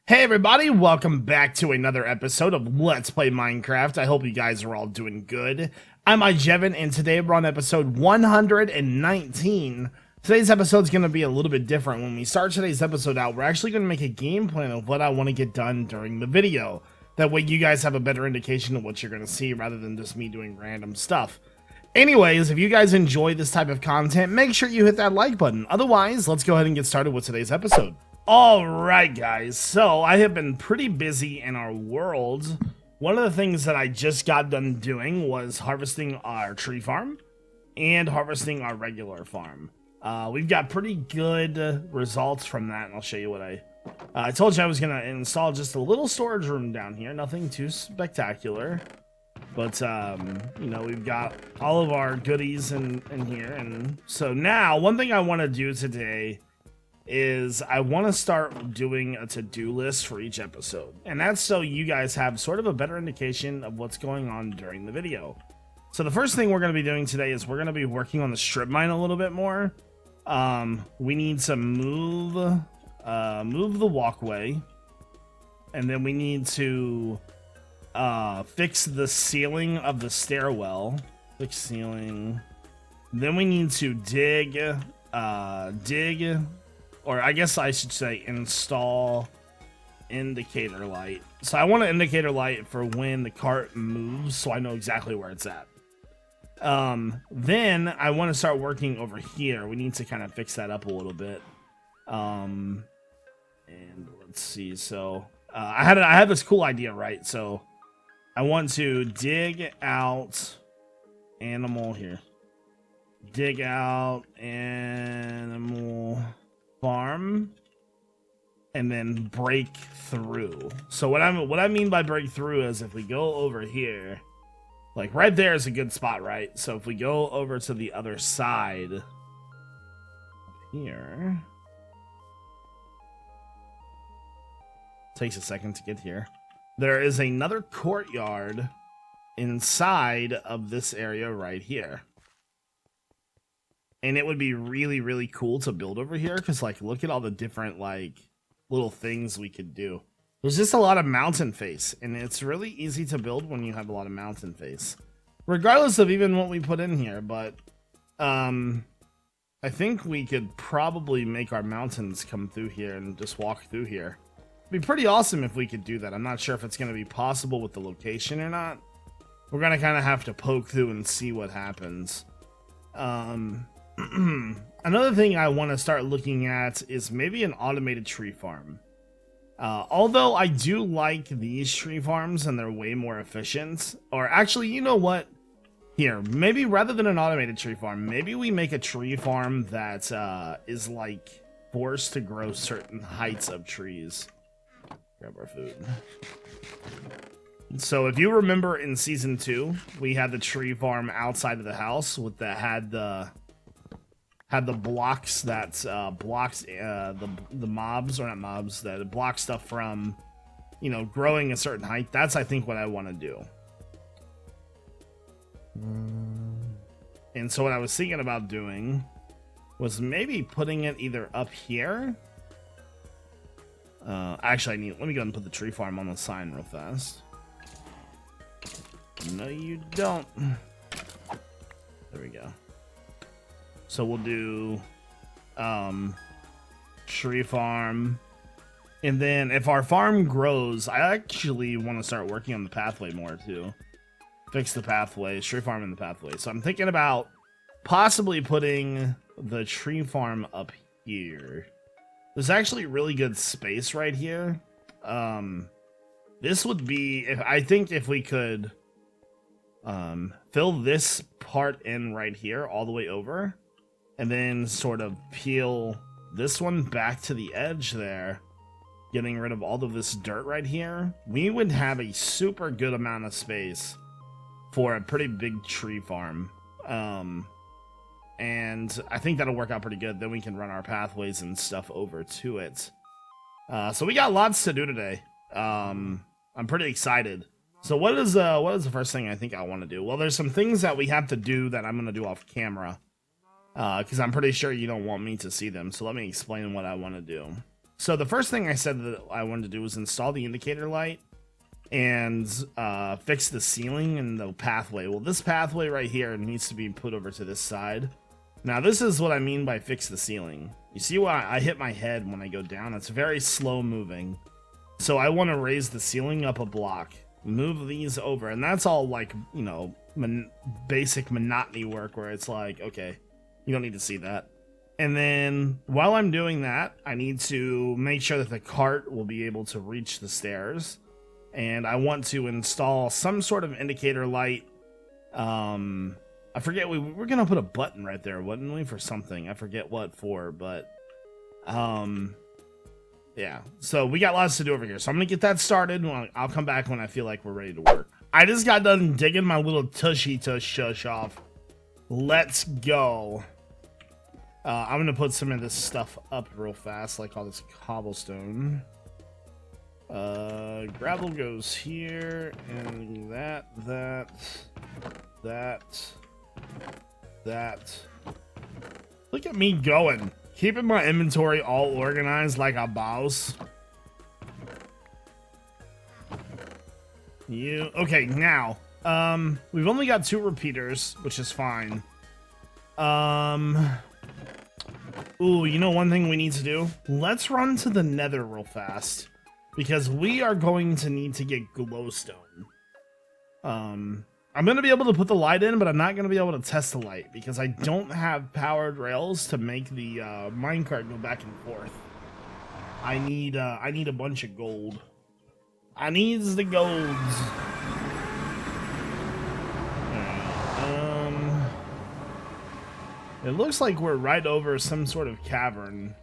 Hey everybody, welcome back to another episode of Let's Play Minecraft. I hope you guys are all doing good. I'm iJevin, and today we're on episode 119. Today's episode is going to be a little bit different. When we start today's episode out, we're actually going to make a game plan of what I want to get done during the video. That way you guys have a better indication of what you're going to see rather than just me doing random stuff. Anyways, if you guys enjoy this type of content, make sure you hit that like button. Otherwise, let's go ahead and get started with today's episode. Alright guys, so I have been pretty busy in our world. One of the things that I just got done doing was harvesting our tree farm and harvesting our regular farm. We've got pretty good results from that, and I'll show you what I told you I was going to install just a little storage room down here, nothing too spectacular. But, you know, we've got all of our goodies in here, and so now, one thing I want to do today is I want to start doing a to-do list for each episode. And that's so you guys have sort of a better indication of what's going on during the video. So the first thing we're going to be doing today is we're going to be working on the strip mine a little bit more. We need to move the walkway. And then we need to fix the ceiling of the stairwell. Fix ceiling. Then we need to dig, or I guess I should say install indicator light. So I want an indicator light for when the cart moves so I know exactly where it's at. Then I want to start working over here. We need to kind of fix that up a little bit. And let's see. So I had this cool idea, right? So I want to dig out animal here. Dig out animal farm and then break through. So what I mean by break through is if we go over here, like right there is a good spot, right? So if we go over to the other side here, takes a second to get here. There is another courtyard inside of this area right here. And it would be really, really cool to build over here because, like, look at all the different, like, little things we could do. There's just a lot of mountain face, and it's really easy to build when you have a lot of mountain face. Regardless of even what we put in here, but, I think we could probably make our mountains come through here and just walk through here. It'd be pretty awesome if we could do that. I'm not sure if it's going to be possible with the location or not. We're going to kind of have to poke through and see what happens. Another thing I want to start looking at is maybe an automated tree farm. Although I do like these tree farms and they're way more efficient. Or actually, you know what? Here, maybe rather than an automated tree farm, maybe we make a tree farm that is like forced to grow certain heights of trees. Grab our food. So if you remember in season 2, we had the tree farm outside of the house with the had the blocks that blocks the mobs, or not mobs, that block stuff from, you know, growing a certain height. That's, I think, what I want to do. And so what I was thinking about doing was maybe putting it either up here. Actually, let me go ahead and put the tree farm on the sign real fast. No, you don't. There we go. So we'll do tree farm. And then if our farm grows, I actually want to start working on the pathway more too. Fix the pathway, tree farm in the pathway. So I'm thinking about possibly putting the tree farm up here. There's actually really good space right here. This would be, I think if we could fill this part in right here all the way over, and then sort of peel this one back to the edge there, getting rid of all of this dirt right here, we would have a super good amount of space for a pretty big tree farm. And I think that'll work out pretty good. Then we can run our pathways and stuff over to it. So we got lots to do today. I'm pretty excited. So what is the first thing I think I want to do? Well, there's some things that we have to do that I'm going to do off camera. Because I'm pretty sure you don't want me to see them. So let me explain what I want to do. So the first thing I said that I wanted to do was install the indicator light and fix the ceiling and the pathway. Well, this pathway right here needs to be put over to this side. Now, this is what I mean by fix the ceiling. You see why I hit my head when I go down? It's very slow moving. So I want to raise the ceiling up a block, move these over, and that's all like, you know, basic monotony work where it's like, okay, you don't need to see that. And then while I'm doing that, I need to make sure that the cart will be able to reach the stairs. And I want to install some sort of indicator light. I forget, we were going to put a button right there, wasn't we, for something? I forget what for, but yeah. So we got lots to do over here. So I'm going to get that started. I'll come back when I feel like we're ready to work. I just got done digging my little tushy tush shush off. Let's go. I'm going to put some of this stuff up real fast, like all this cobblestone. Gravel goes here, and that. Look at me going. Keeping my inventory all organized like a boss. Okay, now, we've only got 2 repeaters, which is fine. Ooh, you know one thing we need to do? Let's run to the nether real fast. Because we are going to need to get glowstone. I'm going to be able to put the light in, but I'm not going to be able to test the light. Because I don't have powered rails to make the minecart go back and forth. I need a bunch of gold. I needs the golds. Alright, it looks like we're right over some sort of cavern.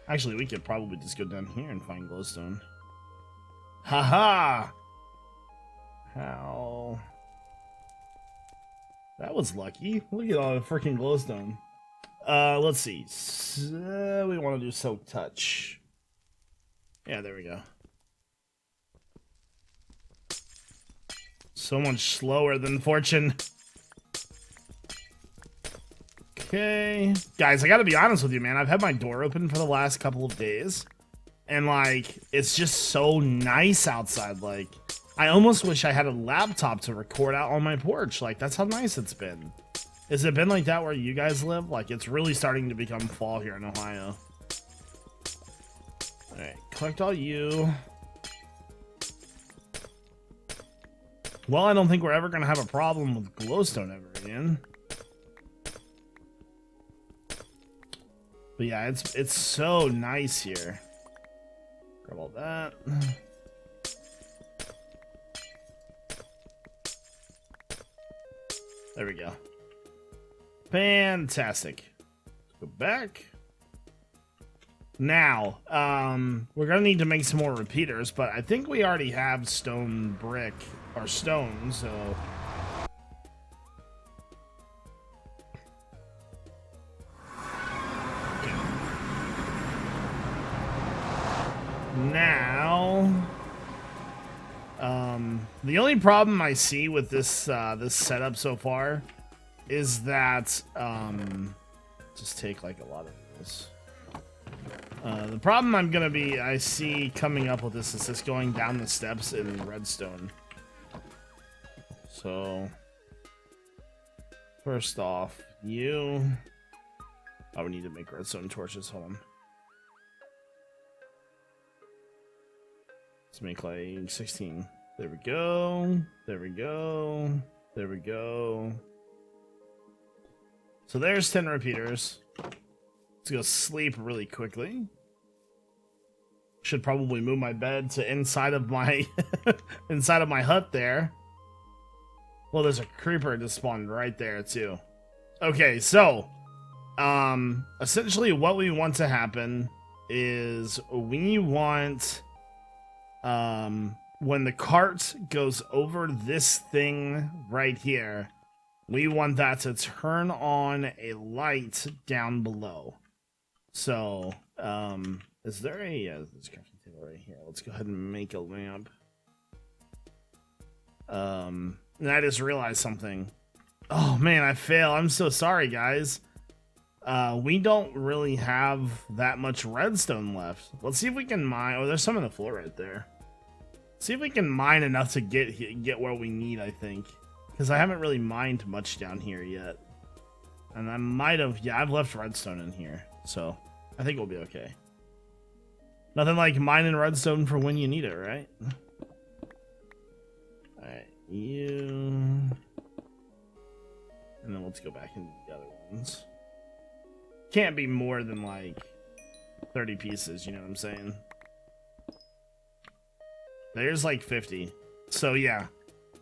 Actually, we could probably just go down here and find glowstone. Haha! How? That was lucky. Look at all the freaking glowstone. Let's see. So we want to do silk touch. Yeah, there we go. So much slower than fortune. Okay. Guys, I gotta be honest with you, man. I've had my door open for the last couple of days. And, like, it's just so nice outside. Like, I almost wish I had a laptop to record out on my porch. Like, that's how nice it's been. Has it been like that where you guys live? Like, it's really starting to become fall here in Ohio. Alright, collect all you. Well, I don't think we're ever gonna have a problem with glowstone ever again. But yeah, it's so nice here. Grab all that. There we go. Fantastic. Let's go back. Now, we're gonna need to make some more repeaters, but I think we already have stone brick or stone, so. Now, the only problem I see with this this setup so far is that just take like a lot of this. The problem I see coming up with this is just going down the steps in redstone. So first off, we need to make redstone torches. Hold on. Let's make like 16. There we go. There we go. There we go. So there's 10 repeaters. Let's go sleep really quickly. Should probably move my bed to inside of my inside of my hut there. Well, there's a creeper just spawned right there too. Okay, so essentially what we want to happen is we want when the cart goes over this thing right here, we want that to turn on a light down below. So, is there a this crafting table right here? Let's go ahead and make a lamp. And I just realized something. Oh man, I fail. I'm so sorry, guys. we don't really have that much redstone left. Let's see if we can mine. Oh, there's some on the floor right there. See if we can mine enough to get where we need, I think. Because I haven't really mined much down here yet. And I might have... Yeah, I've left redstone in here. So, I think we'll be okay. Nothing like mining redstone for when you need it, right? Alright, you... And then let's go back into the other ones. Can't be more than like 30 pieces, you know what I'm saying? There's like 50. So yeah,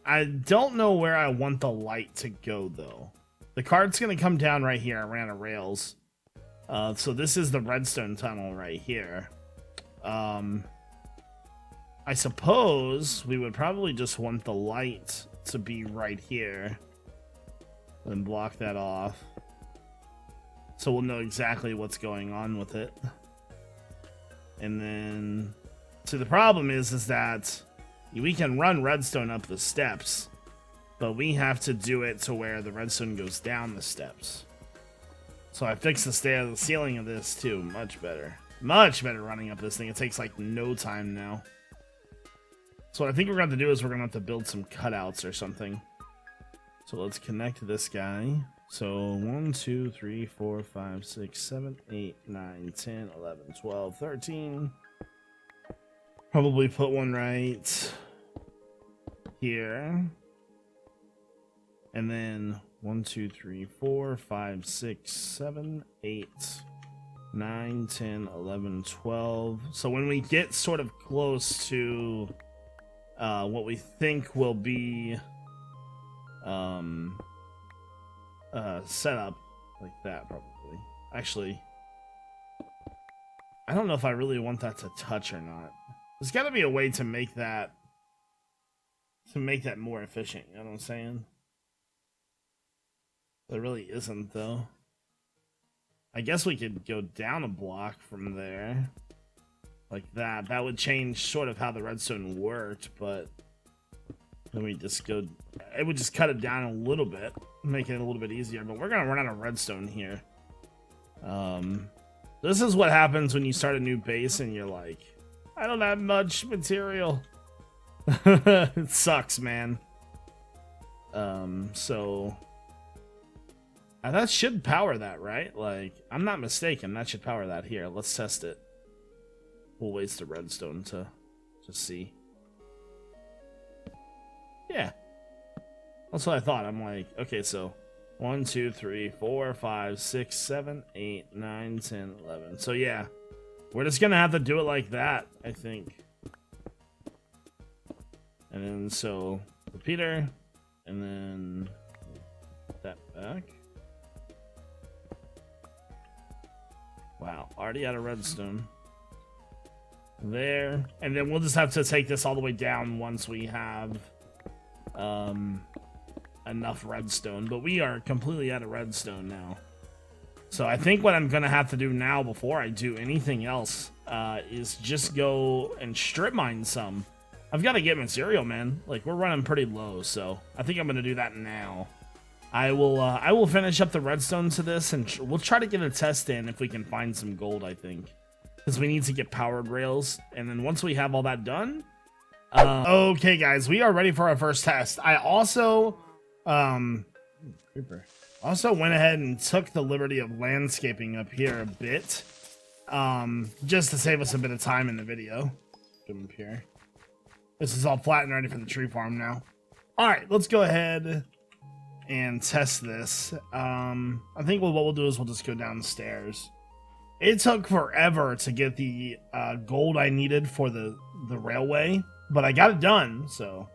I don't know where I want the light to go though. The cart's gonna come down right here. I ran a rails. So this is the redstone tunnel right here. I suppose we would probably just want the light to be right here. Then block that off. So we'll know exactly what's going on with it. And then... So the problem is that we can run redstone up the steps, but we have to do it to where the redstone goes down the steps. So I fixed the ceiling of this too. Much better. Much better running up this thing. It takes like no time now. So what I think we're going to have to do is we're going to have to build some cutouts or something. So let's connect this guy. So 1, 2, 3, 4, 5, 6, 7, 8, 9, 10, 11, 12, 13. Probably put one right here. And then 1, 2, 3, 4, 5, 6, 7, 8, 9, 10, 11, 12. So when we get sort of close to what we think will be set up like that, probably. Actually, I don't know if I really want that to touch or not. There's got to be a way to make that more efficient, you know what I'm saying? There really isn't, though. I guess we could go down a block from there. Like that. That would change sort of how the redstone worked, but then we just go... It would just cut it down a little bit, make it a little bit easier, but we're going to run out of redstone here. This is what happens when you start a new base and you're like, I don't have much material. It sucks, man. So... that should power that, right? Like, I'm not mistaken. That should power that. Here, let's test it. We'll waste the redstone to see. Yeah. That's what I thought. I'm like, okay, so 1, 2, 3, 4, 5, 6, 7, 8, 9, 10, 11. So yeah, we're just gonna have to do it like that, I think. And then so repeater, and then put that back. Wow, already out of redstone. There. And then we'll just have to take this all the way down once we have enough redstone. But we are completely out of redstone now. So I think what I'm going to have to do now before I do anything else is just go and strip mine some. I've got to get material, man. Like, we're running pretty low, so I think I'm going to do that now. I will finish up the redstone to this, and we'll try to get a test in if we can find some gold, I think. Because we need to get powered rails, and then once we have all that done... okay, guys, we are ready for our first test. I also... went ahead and took the liberty of landscaping up here a bit. Just to save us a bit of time in the video. Come up here. This is all flat and ready for the tree farm now. Alright, let's go ahead... and test this. I think what we'll do is we'll just go downstairs. It took forever to get the gold I needed for the railway, but I got it done, so.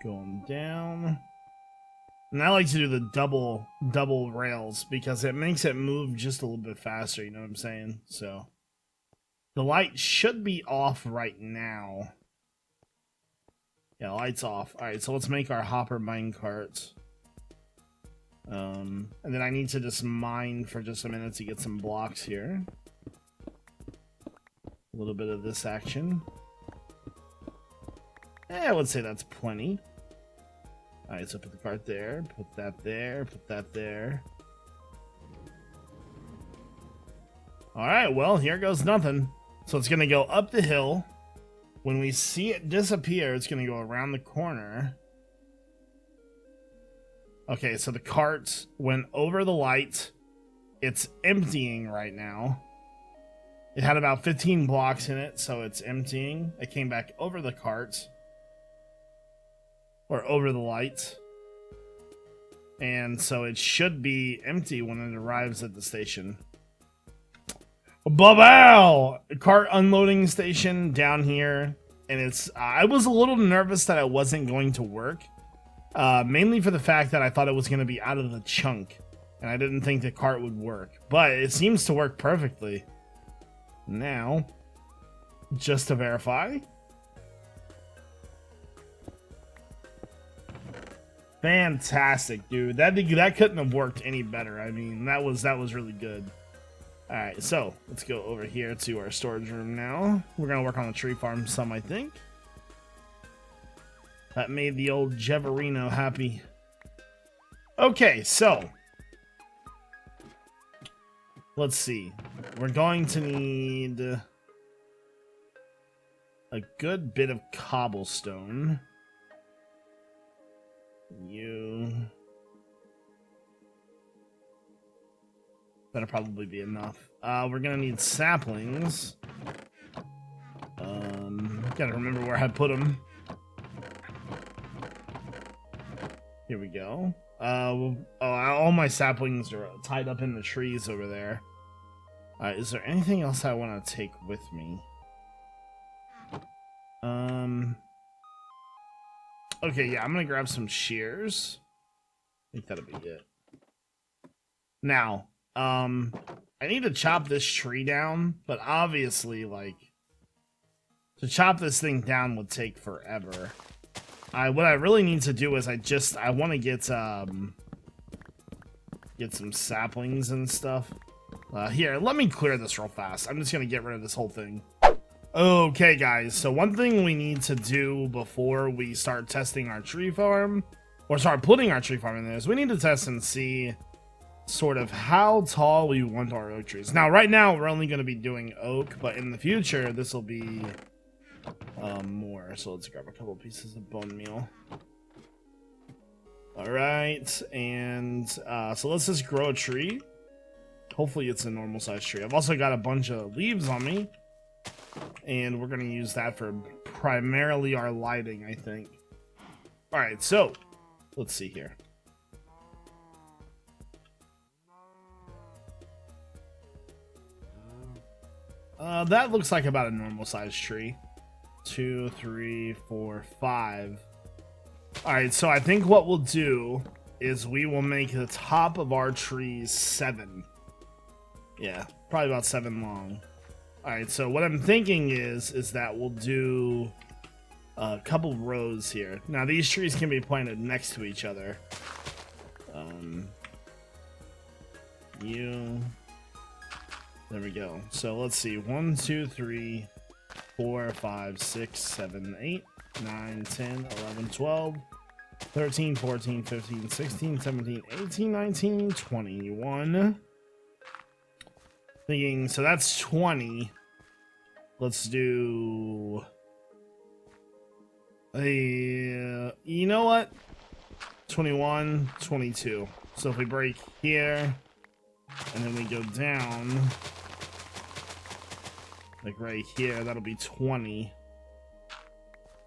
Going down. And I like to do the double rails because it makes it move just a little bit faster, you know what I'm saying? So the light should be off right now. Yeah, lights off. Alright, so let's make our hopper mine carts. And then I need to just mine for just a minute to get some blocks here. A little bit of this action. I would say that's plenty. Alright, so put the cart there, put that there, put that there. Alright, well, here goes nothing. So it's gonna go up the hill. When we see it disappear, it's gonna go around the corner. Okay, so the cart went over the light. It's emptying right now. It had about 15 blocks in it, so it's emptying. It came back over the cart. Or over the light. And so it should be empty when it arrives at the station. Babow! Cart unloading station down here. And it's... I was a little nervous that it wasn't going to work. Mainly for the fact that I thought it was going to be out of the chunk. And I didn't think the cart would work. But it seems to work perfectly. Now, just to verify. Fantastic, dude. That couldn't have worked any better. I mean, that was really good. Alright, so let's go over here to our storage room now. We're gonna work on the tree farm some, I think. That made the old Jevinator happy. Okay, so let's see. We're going to need a good bit of cobblestone. That'll probably be enough. We're gonna need saplings. Gotta remember where I put them. Here we go. All my saplings are tied up in the trees over there. Is there anything else I want to take with me? Okay, yeah, I'm gonna grab some shears. I think that'll be it. Now, I need to chop this tree down, but obviously, like, to chop this thing down would take forever. What I really need to do is I want to get some saplings and stuff. Here, let me clear this real fast. I'm just gonna get rid of this whole thing. Okay, guys, so one thing we need to do before we start testing our tree farm, or start putting our tree farm in there, is we need to test and see sort of how tall we want our oak trees. Now, right now, we're only going to be doing oak, but in the future, this will be more. So let's grab a couple pieces of bone meal. Alright, and so let's just grow a tree. Hopefully it's a normal size tree. I've also got a bunch of leaves on me, and we're going to use that for primarily our lighting, I think. Alright, so let's see here. That looks like about a normal size tree. 2, 3, 4, 5. Alright, so I think what we'll do is we will make the top of our trees 7. Yeah, probably about 7 long. Alright, so what I'm thinking is that we'll do a couple rows here. Now, these trees can be planted next to each other. There we go. So let's see. 1, 2, 3, 4, 5, 6, 7, 8, 9, 10, 11, 12, 13, 14, 15, 16, 17, 18, 19, 21. Thinking, so that's 20. Let's do a, you know what? 21, 22. So if we break here, and then we go down, like right here, that'll be 20.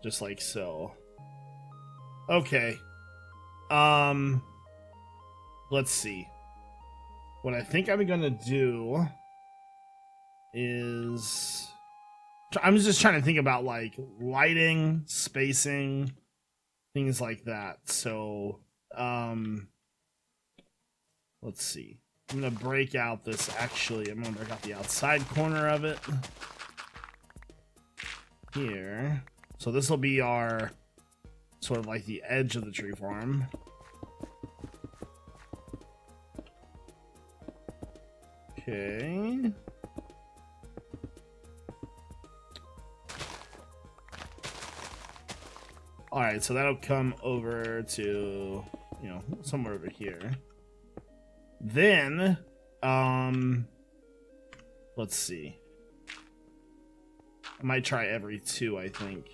Just like so. Okay. Let's see. What I think I'm gonna do is... I'm just trying to think about, like, lighting, spacing, things like that. So, let's see. I'm gonna break out this, actually, I'm gonna break out the outside corner of it. Here. So this will be our, sort of like the edge of the tree farm. Okay. All right, so that'll come over to, you know, somewhere over here. Then, let's see. I might try every 2, I think.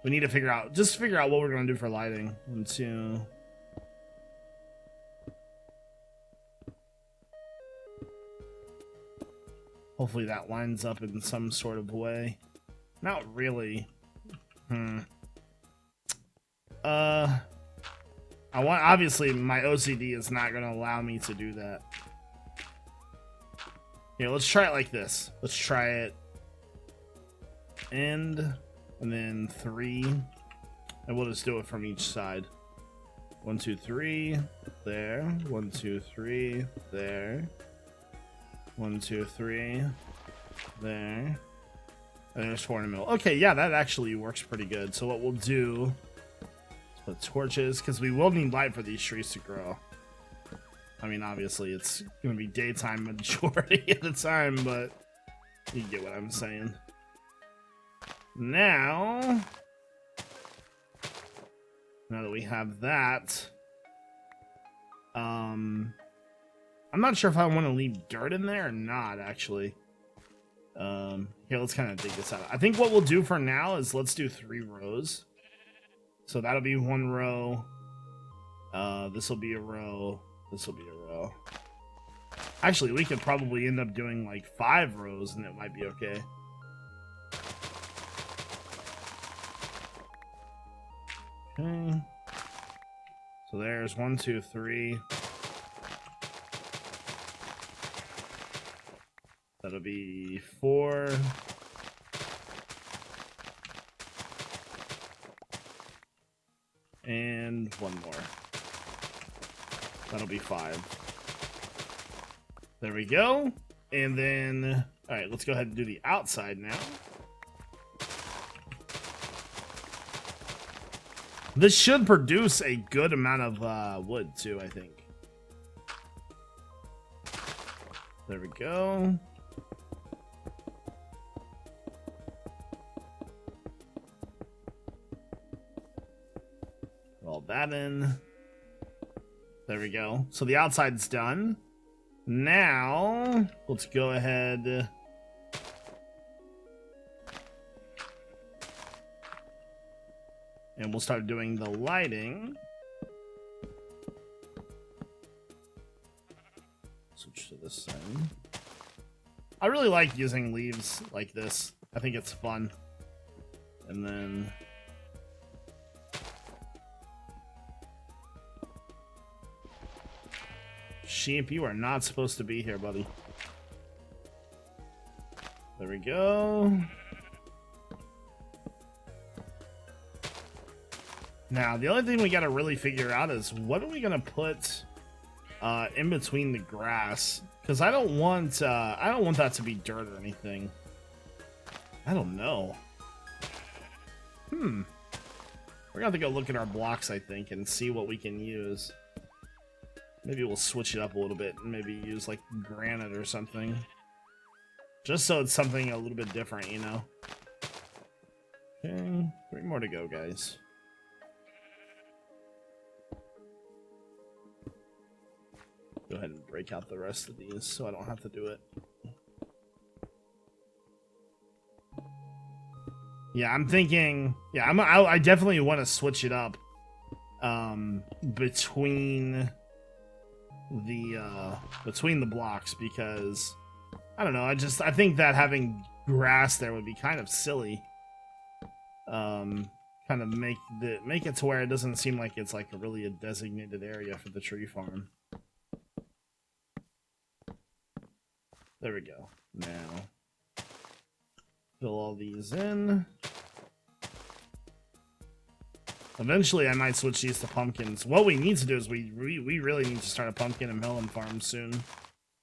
We need to figure out what we're gonna do for lighting. 1, 2. Hopefully that lines up in some sort of way. Not really. Obviously my OCD is not gonna allow me to do that. Here, let's try it like this. Let's try it. And then 3. And we'll just do it from each side. 1, 2, 3. There. 1, 2, 3. There. 1, 2, 3. There. And there's 4 in the middle. Okay, yeah, that actually works pretty good. So what we'll do is put torches, because we will need light for these trees to grow. I mean, obviously, it's going to be daytime majority of the time, but you get what I'm saying. Now that we have that, I'm not sure if I want to leave dirt in there or not, actually. Here, let's kind of dig this out. I think what we'll do for now is let's do 3 rows. So that'll be 1 row. This will be a row. This will be a row. Actually, we could probably end up doing like 5 rows and it might be okay. Okay. So there's 1, 2, 3. That'll be 4. And 1 more. That'll be 5. There we go. And then, all right, let's go ahead and do the outside now. This should produce a good amount of wood too, I think. There we go. All that in. There we go. So the outside's done. Now, let's go ahead. And we'll start doing the lighting. Switch to this side. I really like using leaves like this. I think it's fun. And then... Sheep, you are not supposed to be here, buddy. There we go. Now, the only thing we gotta really figure out is what are we gonna put in between the grass? Because I don't want that to be dirt or anything. I don't know. We're gonna have to go look at our blocks, I think, and see what we can use. Maybe we'll switch it up a little bit and maybe use like granite or something. Just so it's something a little bit different, you know? Okay, 3 more to go, guys. Go ahead and break out the rest of these so I don't have to do it. Yeah, I'm thinking... Yeah, I definitely want to switch it up between the blocks, because I don't know, I think that having grass there would be kind of silly. Kind of make it to where it doesn't seem like it's like really a designated area for the tree farm. There we go. Now fill all these in. Eventually, I might switch these to pumpkins. What we need to do is we really need to start a pumpkin and melon farm soon.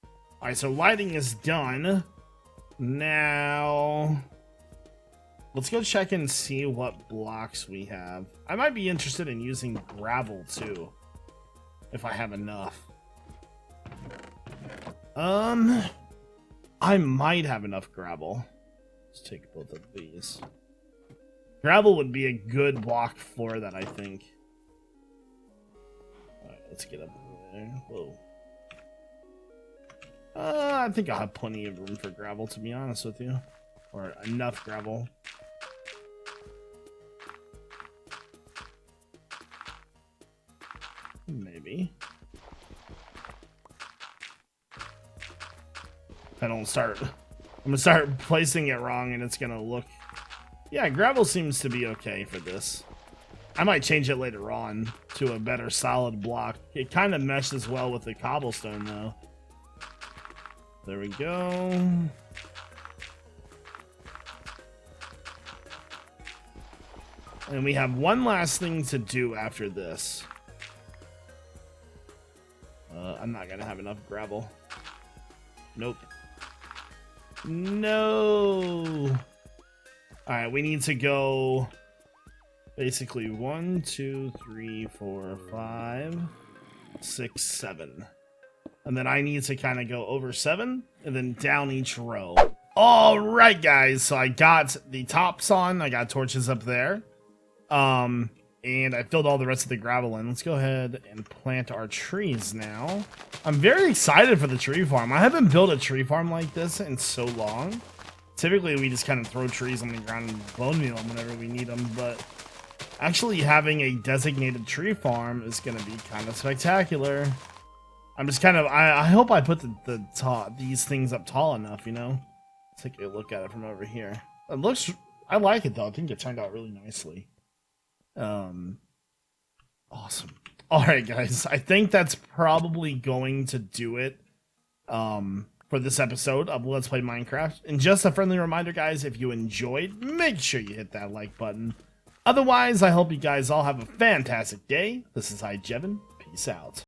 All right, so lighting is done. Now, let's go check and see what blocks we have. I might be interested in using gravel too, if I have enough. I might have enough gravel. Let's take both of these. Gravel would be a good block for that, I think. Alright, let's get up there. Whoa. I think I'll have plenty of room for gravel, to be honest with you. Or enough gravel. Maybe. If I don't start... I'm gonna start placing it wrong and it's gonna look... Yeah, gravel seems to be okay for this. I might change it later on to a better solid block. It kind of meshes well with the cobblestone, though. There we go. And we have one last thing to do after this. I'm not gonna have enough gravel. Nope. No. Alright, we need to go basically 1, 2, 3, 4, 5, 6, 7. And then I need to kind of go over 7 and then down each row. Alright, guys, so I got the tops on. I got torches up there. And I filled all the rest of the gravel in. Let's go ahead and plant our trees now. I'm very excited for the tree farm. I haven't built a tree farm like this in so long. Typically, we just kind of throw trees on the ground and bone meal them whenever we need them, but actually having a designated tree farm is going to be kind of spectacular. I'm just kind of, I hope I put these things up tall enough, you know? Let's take a look at it from over here. It looks, I like it though. I think it turned out really nicely. Awesome. Alright guys, I think that's probably going to do it for this episode of Let's Play Minecraft. And just a friendly reminder, guys, if you enjoyed, make sure you hit that like button. Otherwise, I hope you guys all have a fantastic day. This is iJevin. Peace out.